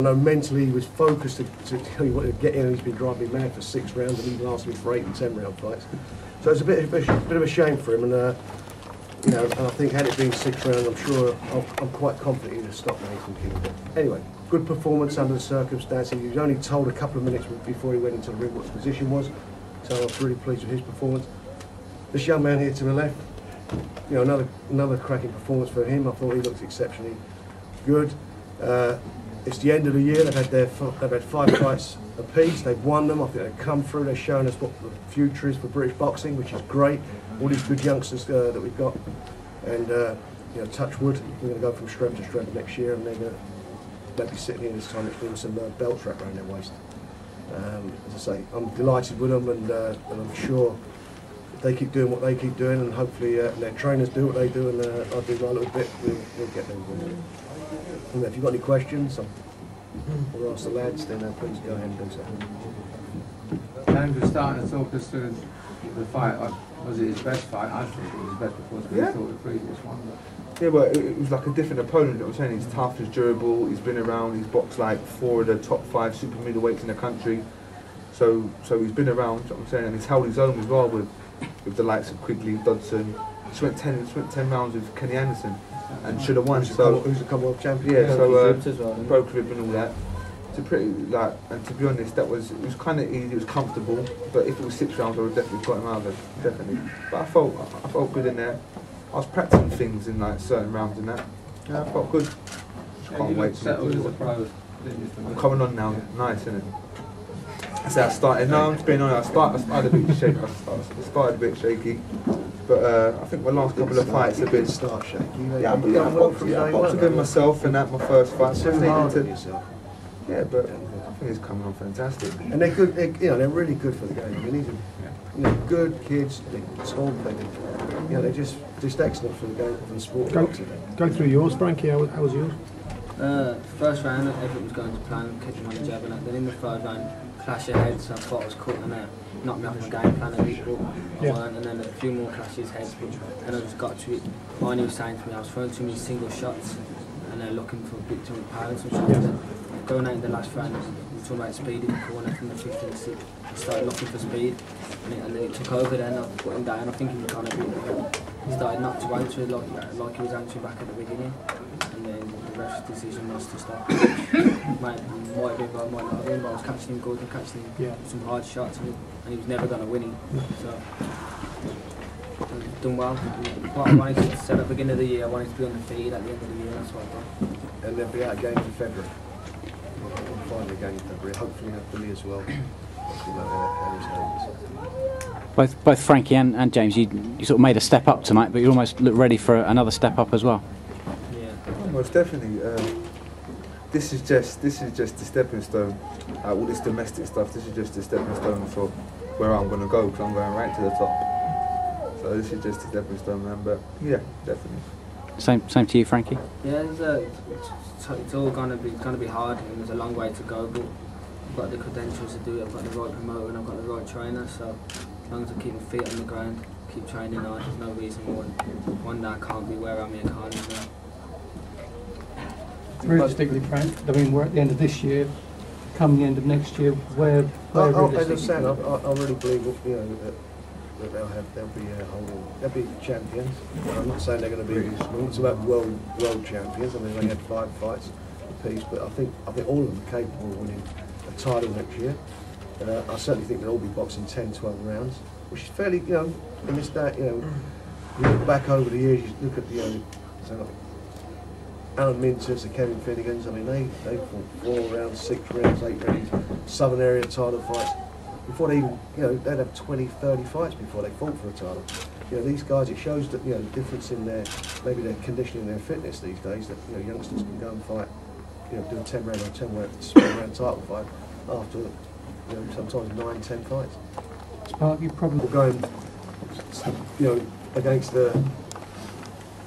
I know mentally he was focused he wanted to get in, and he's been driving me mad for 6 rounds, and he lasted me for 8 and 10 round fights. So it's a bit of a shame for him, and you know, and I think had it been 6 rounds, I'm sure I'm quite confident he'd have stopped Nathan King. But anyway, good performance under the circumstances. He was only told a couple of minutes before he went into the ring what his position was, so I was really pleased with his performance. This young man here to the left, you know, another cracking performance for him. I thought he looked exceptionally good. It's the end of the year. They've had 5 fights apiece. They've won them. I think they've come through. They've shown us what the future is for British boxing, which is great. All these good youngsters that we've got, and you know, touch wood, we're going to go from strength to strength next year, and they're going to be sitting here this time next year with some belts wrapped around their waist. As I say, I'm delighted with them, and I'm sure if they keep doing what they keep doing, and hopefully their trainers do what they do, and I do my little bit, we'll get them. And if you've got any questions or ask the lads, then please go ahead and do so. James was starting to talk us through the fight. Was it his best fight? I think it was his best performance, but he thought the previous one. Yeah, but it was like a different opponent. I'm saying he's tough, he's durable, he's been around, he's boxed like 4 of the top 5 super middleweights in the country. So he's been around, you know what I'm saying, and he's held his own as well with the likes of Quigley, Dodson. He went 10 rounds with Kenny Anderson and should have won. Who's a Commonwealth champion? Yeah, so broke rib and all that. So pretty and to be honest, it was kind of easy, it was comfortable. But if it was 6 rounds, I would definitely got him out of it, definitely. But I felt good in there. I was practicing things in like certain rounds and that. Yeah, I felt good. Can't wait to do it. I'm coming on now, nice, isn't it? I said I started. No, I'm just being honest. I started a bit shaky. I started a bit shaky, but I think my last couple of fights have been start shaky. Yeah, but I boxed against myself, and that my first fight. Yeah, but I think it's coming on fantastic. And they're good. They're really good for the game. I mean, these are good kids. They're small, they're just excellent for the game, for the sport. Go through yours, Frankie. How was yours? First round, everything was going to plan, kept him on the jab, and then in the third round, clash of heads. I thought I was caught, and knocked me off my game plan a bit, but I weren't. And then a few more clashes heads, and I just got to it. Barney was saying to me I was throwing too many single shots, and they're looking for big too many power and shots. Going out in the last round, we were talking about speed in the corner from the 5th to the 6th. He started looking for speed, and then it took over. Then I put him down. I think he was kind of he started not to answer like he was answering back at the beginning, and then the ref's decision was to stop. might have been, but might not have been. But I was catching him good and catching him some hard shots, and he was never going to win him. So done well. What I wanted to set at the beginning of the year, I wanted to be on the feed at the end of the year. That's what I've done. And they'll be out again in February. Finally again in February. Hopefully Billy as well. Both Frankie and James, you sort of made a step up tonight, but you almost look ready for another step up as well. Yeah. Most definitely. This is just the stepping stone. All this domestic stuff. This is just the stepping stone for where I'm going to go, because I'm going right to the top. So this is just a stepping stone, man. But yeah, definitely. Same to you, Frankie. Yeah, it's all gonna be hard, and there's a long way to go. But I've got the credentials to do it. I've got the right promoter, and I've got the right trainer. So as long as I keep my feet on the ground, keep training hard, there's no reason why one day I can't be where Amir Khan is now. Realistically, Frank, I mean, we're at the end of this year. Come the end of next year, where as I said, I really believe that they'll be champions. I'm not saying they're going to be. It's about world champions. I mean, they had 5 fights apiece, but I think all of them are capable of winning a title next year. I certainly think they'll all be boxing 10, 12 rounds, which is fairly, in this day, you look back over the years, you look at Alan Minters, the Kevin Finnegans. I mean, they fought 4 rounds, 6 rounds, 8 rounds, Southern area title fights. Before they even, they'd have 20, 30 fights before they fought for a title. These guys, it shows that, the difference in maybe their conditioning, their fitness these days, that, youngsters can go and fight, do a 10 round or 10 round title fight after, sometimes 9, 10 fights. Sparky, probably going, against the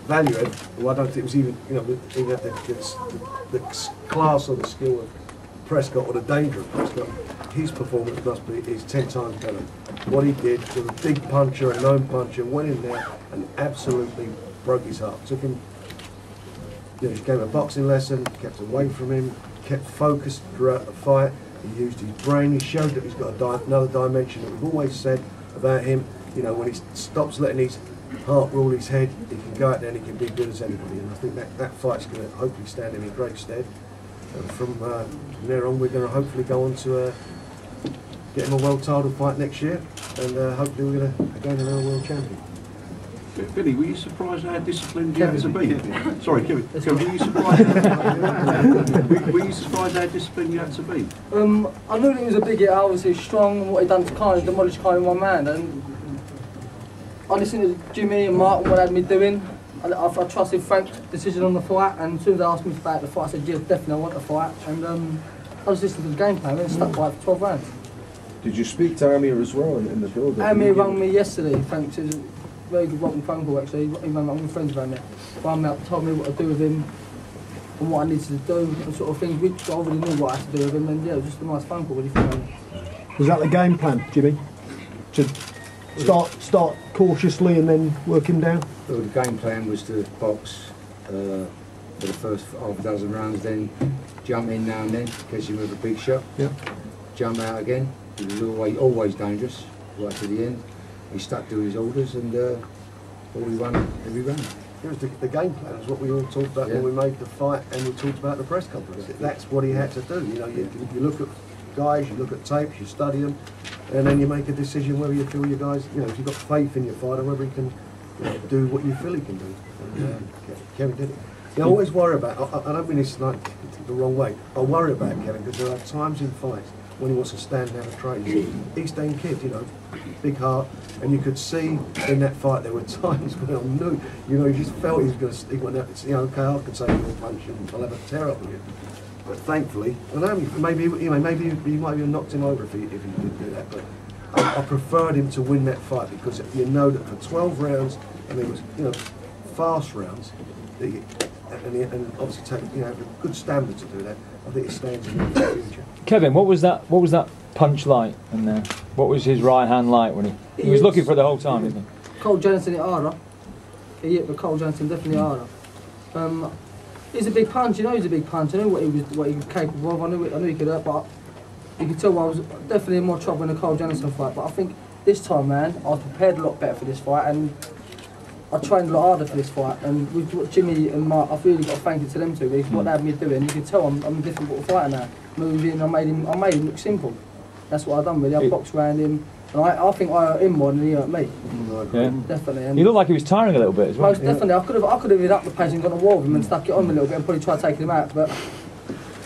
Valued, who I don't think it was even, even at the class or the skill of Prescott or the danger of Prescott, his performance must be is 10 times better. What he did was a big puncher, a known puncher, went in there and absolutely broke his heart. Took him, he gave him a boxing lesson, kept away from him, kept focused throughout the fight. He used his brain. He showed that he's got another dimension that we've always said about him. You know, when he stops letting his heart rule his head, he can go out there and he can be good as anybody. And I think that fight's going to hopefully stand him in great stead. And from there on, we're going to hopefully go on to get him a world title fight next year, and hopefully we're going to again another world champion. Billy, were you surprised how disciplined you had to be? Sorry, Kevin. Were you surprised? Were you surprised how disciplined you had to be? I knew that he was a big hitter, obviously strong, and what he done to kind of demolish kind of one man. And I listened to Jimmy and Mark and what they had me doing. I trusted Frank's decision on the fight, and as soon as they asked me about the fight, I said, yeah, definitely I want the fight. And I was listening to the game plan and stuck by it for 12 rounds. Did you speak to Amir as well in the build-up? Amir rang me yesterday, thanks. It was a very good rotten phone call actually. He rang my friends around there. Rang me up, told me what to do with him and what I needed to do and sort of things, which I already knew what I had to do with him. And yeah, it was just a nice phone call really for me. Was that the game plan, Jimmy? To start cautiously and then work him down? Well, the game plan was to box for the first half a dozen rounds, then jump in now and then, catch him with a big shot. Yeah. Jump out again. He was always dangerous right to the end. He stuck to his orders and we won every round. It was the game plan. It was what we all talked about when we made the fight, and we talked about the press conference. That's what he had to do. You know, you look at guys, you look at tapes, you study them, and then you make a decision whether you feel your guys, you know, if you've got faith in your fighter, whether he can do what you feel he can do. And Kevin did it. You know, I always worry about, I don't mean this like the wrong way, I worry about Kevin because there are times in fights when he wants to stand down and train. He's an East End kid, you know, big heart, and you could see in that fight there were times when I knew, you know, he just felt he was going to, he went out, you know, okay, I could say you'll punch and I'll have a tear up with you. But thankfully, I don't know, maybe, you know, maybe he might have knocked him over if he did do that, but I preferred him to win that fight because you know that for 12 rounds, and it was, you know, fast rounds, and obviously take, you know, a good stamina to do that. I think it stands in the future. Kevin, what was that punch like? And what was his right hand like when he was looking for it the whole time, isn't he? Cole Johnson hit harder. He hit with Cole Johnson definitely harder. He's a big punch. You know, he's a big punch. I knew what he was capable of. I knew he could hurt, but you could tell I was definitely in more trouble in the Cole Johnson fight. But I think this time, man, I was prepared a lot better for this fight, and I trained a lot harder for this fight. And with what Jimmy and Mark, I've really got to thank it to them two. Because what they had me doing, you can tell I'm a different fighter now. Moving, I made him look simple. That's what I've done really. I boxed around him, and I think I hurt him more than he hurt me. Yeah. Definitely. And he looked like he was tiring a little bit as well. Most definitely. I could have hit up the pace and gone to war with him and stuck it on a little bit and probably tried taking him out. But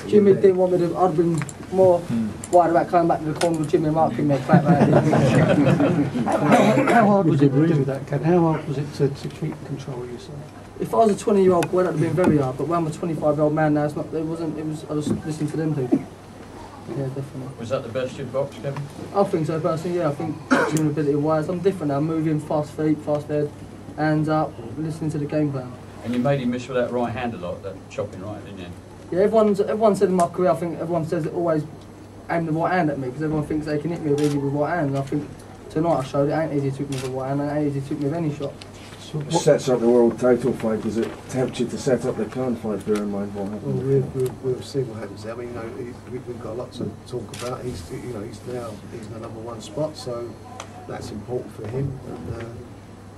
Jimmy didn't want me to. I'd been more worried about coming back to the corner with Jimmy and Mark giving me a clap. How hard was it to do that, Ken? How hard was it to keep control of yourself? If I was a 20-year-old boy, that would have been very hard. But when I'm a 25-year-old man now, it's not. It wasn't. It was. I was listening to them two. Yeah, definitely. Was that the best you'd boxed, Kevin? I think so, personally. Yeah, I think boxing ability-wise, I'm different now. Moving, fast feet, fast head, hands up, listening to the game plan. And you made him miss with that right hand a lot, that chopping right, didn't you? Yeah, everyone said in my career, I think everyone says it always aim the right hand at me because everyone thinks they can hit me easy with right hand. And I think tonight I showed it ain't easy to hit me with right hand, and it ain't easy to hit me with any shot. Sets up the world title fight. Does it tempt you to set up the Khan fight? Bear in mind what happens. Well, we'll see what happens there. I mean, you know, we've got a lot to talk about. He's in the #1 spot, so that's important for him. And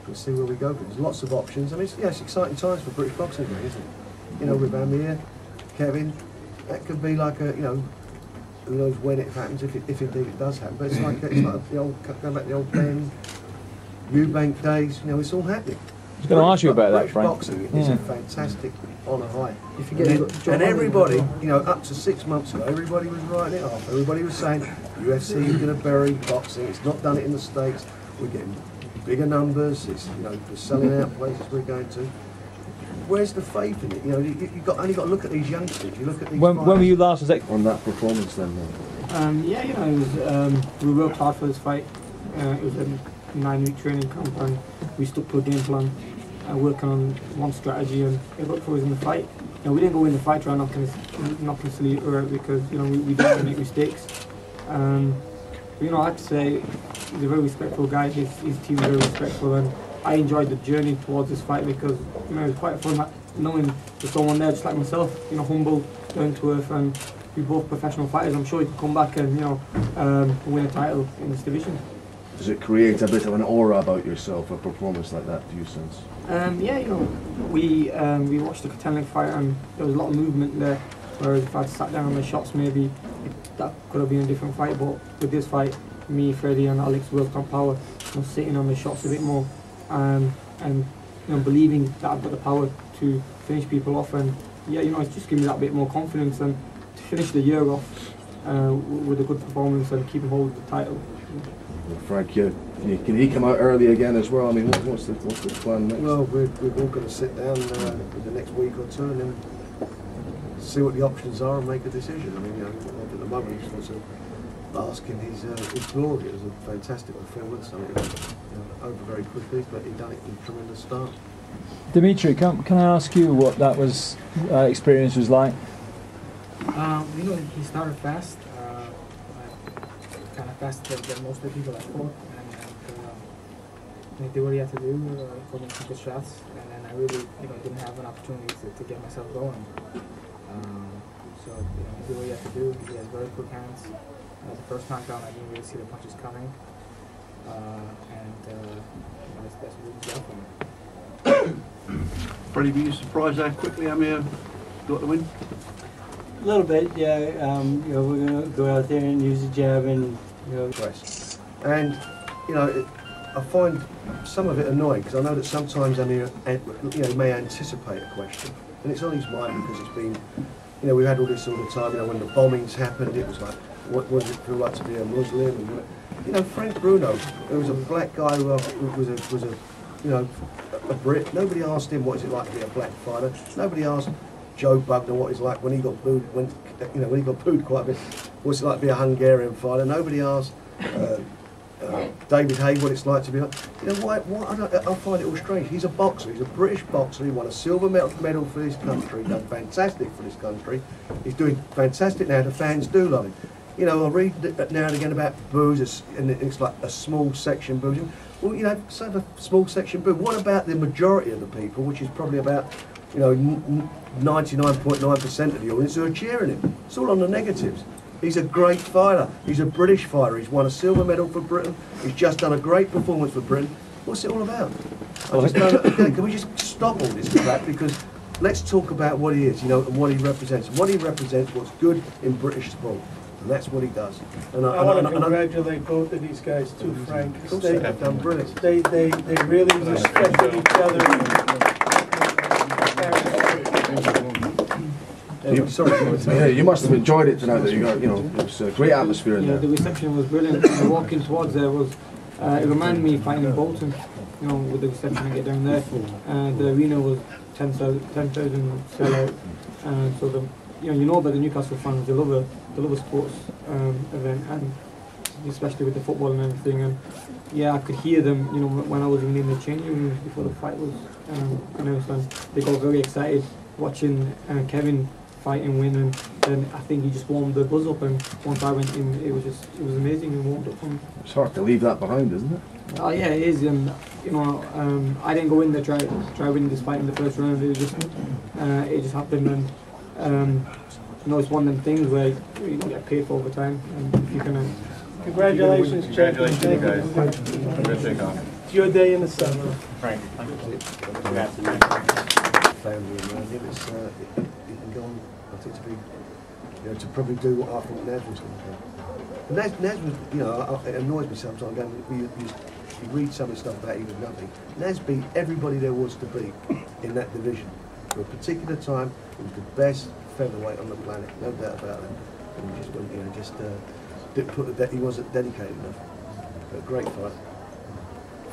we'll see where we go. There's lots of options. I mean, it's exciting times for British boxing, isn't it? You know, with Amir, Kevin, that could be like a, you know, who knows when it happens, if indeed it does happen. But it's like the old, going back to the old Ben, Eubank days. You know, it's all happening. I was going to ask you about that, Frank. Boxing is a fantastic honour high. And everybody, you know, up to 6 months ago, everybody was writing it off. Everybody was saying, UFC is going to bury boxing. It's not done it in the States. We're getting bigger numbers. It's, you know, we're selling out places we're going to. Where's the faith in it? You know, you've only got to look at these youngsters. You look at these. When were you last on that performance then? Yeah, you know, it was, we worked hard for this fight. It was a 9-week training camp, and we stuck to a game plan, working on one strategy, and it worked for us in the fight. You know, we didn't go in the fight trying not necessarily hurt because, you know, we didn't make mistakes. But, you know, I have to say he's a very respectful guy. His team is very respectful, and I enjoyed the journey towards this fight because, you know, it was quite fun knowing there's someone there just like myself, you know, humble, down to earth, and we're both professional fighters. I'm sure he can come back and win a title in this division. Does it create a bit of an aura about yourself, a performance like that, do you sense? Yeah, we watched the Kotelnik fight and there was a lot of movement there, whereas if I'd sat down on the shots maybe that could have been a different fight, but with this fight, me, Freddie and Alex worked on power, sitting on the shots a bit more, and believing that I've got the power to finish people off, and it's just given me that bit more confidence, and to finish the year off with a good performance and keep hold of the title. Frank, can he come out early again as well? I mean, what's the plan next? Well, we're all going to sit down in the next week or two and then see what the options are and make a decision. I mean, at the moment he's sort of asking his glory. It was a fantastic performance. I mean, it was, over very quickly, but he done it in a tremendous start. Dimitri, can I ask you what that was experience was like? He started fast. Kind of faster than most of the people I fought, and he did what he had to do, put in some good shots, and then I really, didn't have an opportunity to get myself going. So, he did what he had to do. He has very quick hands. The first knockdown, I didn't really see the punches coming, that's what he got from me. Freddie, were you surprised how quickly Amir got the win? A little bit, yeah. We're going to go out there and use the jab and, And, I find some of it annoying because I know that sometimes Amir, may anticipate a question, and it's on his mind because it's been, we've had all this all the time. When the bombings happened, it was like, what does it feel like to be a Muslim? And, Frank Bruno, who was a black guy who was a Brit. Nobody asked him what is it like to be a black fighter. Nobody asked Joe Bugner what it's like when he got booed, when he got booed quite a bit. What's it like to be a Hungarian fighter? Nobody asked David Haye what it's like to be like. I find it all strange. He's a boxer. He's a British boxer. He won a silver medal for this country. Done fantastic for this country. He's doing fantastic now. The fans do love him. I read now and again about boos, and it's like a small section boos. Well, say a small section boo. What about the majority of the people, which is probably about 99.9% of the audience who are cheering him? It's all on the negatives. He's a great fighter. He's a British fighter. He's won a silver medal for Britain. He's just done a great performance for Britain. What's it all about? Can we just stop all this crap? Because let's talk about what he is, and what he represents. And what he represents, what's good in British sport. And that's what he does. And I want to congratulate both of these guys too, Frank. Of course they've done brilliant. They really respected each other. You must have enjoyed it tonight. It was a great atmosphere in there. The reception was brilliant. Walking towards there was, it reminded me of fighting in Bolton. With the reception I get down there. The arena was 10,000 sellout. So about the Newcastle fans, they love a sports event, and especially with the football and everything. And I could hear them, when I was even in the changing rooms before the fight was announced, and they got very excited watching Kevin fight and win, and then I think he just warmed the buzz up, and once I went in, it was amazing and warmed up for me. It's hard to leave that behind, isn't it? Oh yeah, it is, and I didn't go in there try winning this fight in the first round. It was just it just happened, and it's one of them things where you get paid for overtime, and if you can. Congratulations, Congratulations, guys. It's your day in the summer. Frank, family around him. It can go on, I think, to probably do what I thought Naz was going to do. Naz was, it annoys me sometimes. You read some of the stuff about him with nothing. Naz beat everybody there was to beat in that division. For a particular time, he was the best featherweight on the planet, no doubt about that. And he just went, didn't put that he wasn't dedicated enough. But a great fight.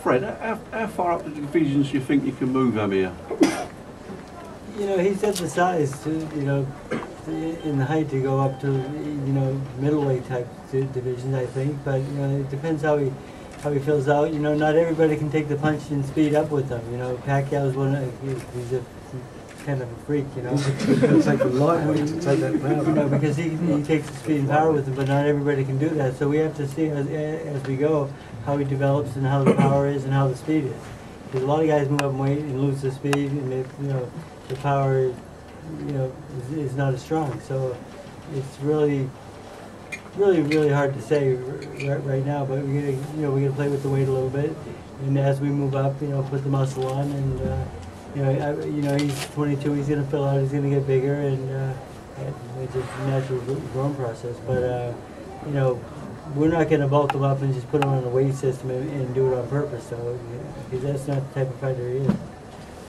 Fred, how far up the divisions do you think you can move Amir? He's at the size to, in the height to go up to, middleweight type divisions, I think. But it depends how he feels out. Not everybody can take the punch and speed up with him. Pacquiao's he's a kind of a freak. He's going to take a lightweight to take that power. Because he takes the speed and power with him, but not everybody can do that. So we have to see as we go how he develops and how the power is and how the speed is. Because a lot of guys move up in weight and lose the speed, and the power you know, is not as strong. So it's really hard to say right now. But we're gonna play with the weight a little bit, and as we move up, you know, put the muscle on, and you know, he's 22. He's gonna fill out. He's gonna get bigger, and it's just a natural growing process. But you know, we're not gonna bulk him up and just put him on a weight system and do it on purpose. So because that's not the type of fighter he is.